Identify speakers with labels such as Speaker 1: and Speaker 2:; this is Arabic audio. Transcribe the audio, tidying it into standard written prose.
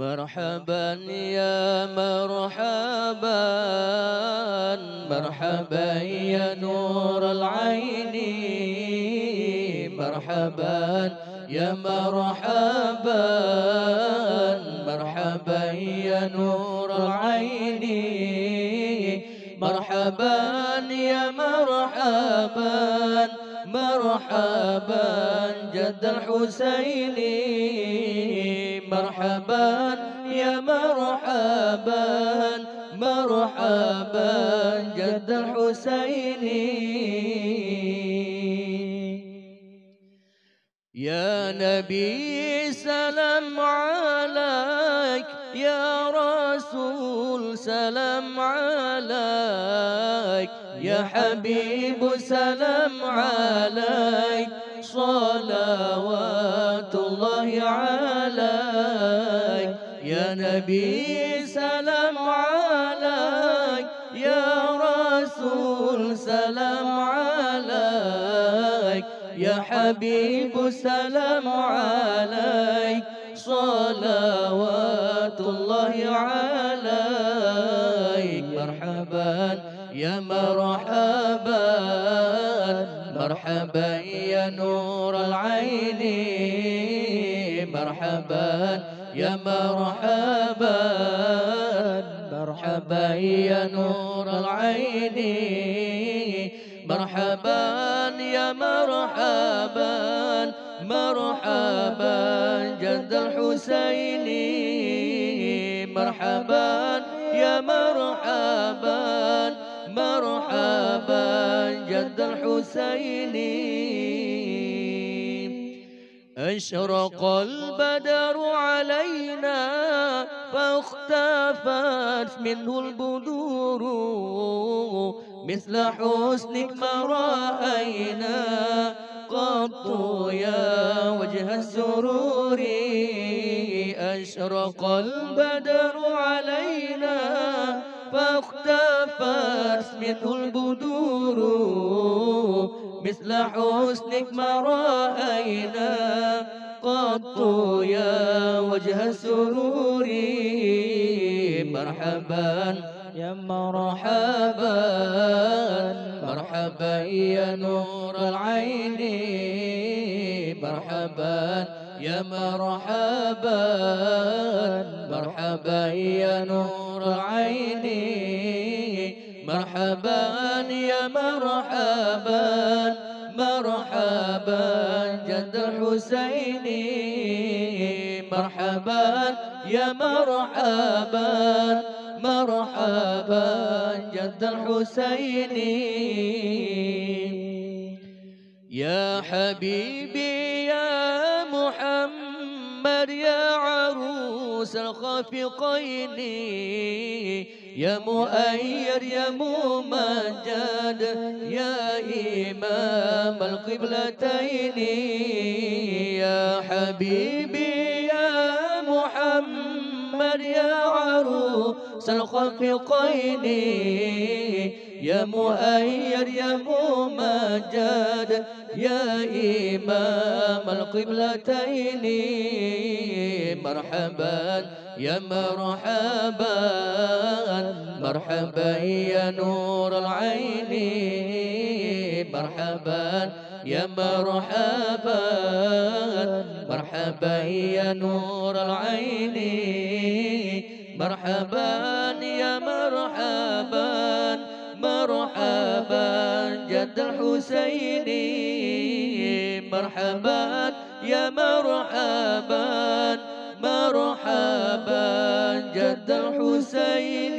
Speaker 1: مرحبا يا مرحبا، مرحبا يا نور العين، مرحبا يا مرحبا، مرحبا يا نور العين، مرحبا يا مرحبا، مرحبا جد الحسين، مرحبا يا مرحبا، مرحبا جد الحسين. يا نبي سلام عليك، يا رسول سلام عليك، يا حبيب سلام عليك، صلوات الله عليك. يا نبي سلام عليك، يا رسول سلام عليك، يا حبيب سلام عليك، صلوات الله عليك. مرحبا يا مرحبا، مرحبا يا نور العين، مرحبا يا مرحبا، مرحبا يا نور العين، مرحبا يا مرحبا، مرحبا جد الحسين، مرحبا يا مرحبا، مرحبا جد الحسين. أشرق البدر علينا فاختفت منه البدور، مثل حسنك ما رأينا قط يا وجه السرور. أشرق البدر علينا فاختفت منه البدور، مثل حسنك ما رأينا قط يا وجه السرور. مرحبا يا مرحبا، مرحبا يا نور العين، مرحبا يا مرحبا، مرحبا يا نور العين، مرحبا يا مرحبا، مرحبا جد الحسين، مرحبا يا مرحبا، مرحبا جد الحسين. يا حبيبي يا محمد يا عروس الخافقين، يا مؤيد يا ممجد يا إمام القبلتين. يا حبيبي يا محمد يا عروس الخافقين، يا مؤيد يا ممجد يا إمام القبلتين. مرحبا يا مرحبا، مرحبا يا نور العين، مرحبا يا مرحبا، مرحبا يا نور العين، مرحبا يا مرحبا، مرحبا جد الحسين، مرحبا يا مرحبا، مرحبا جد الحسين.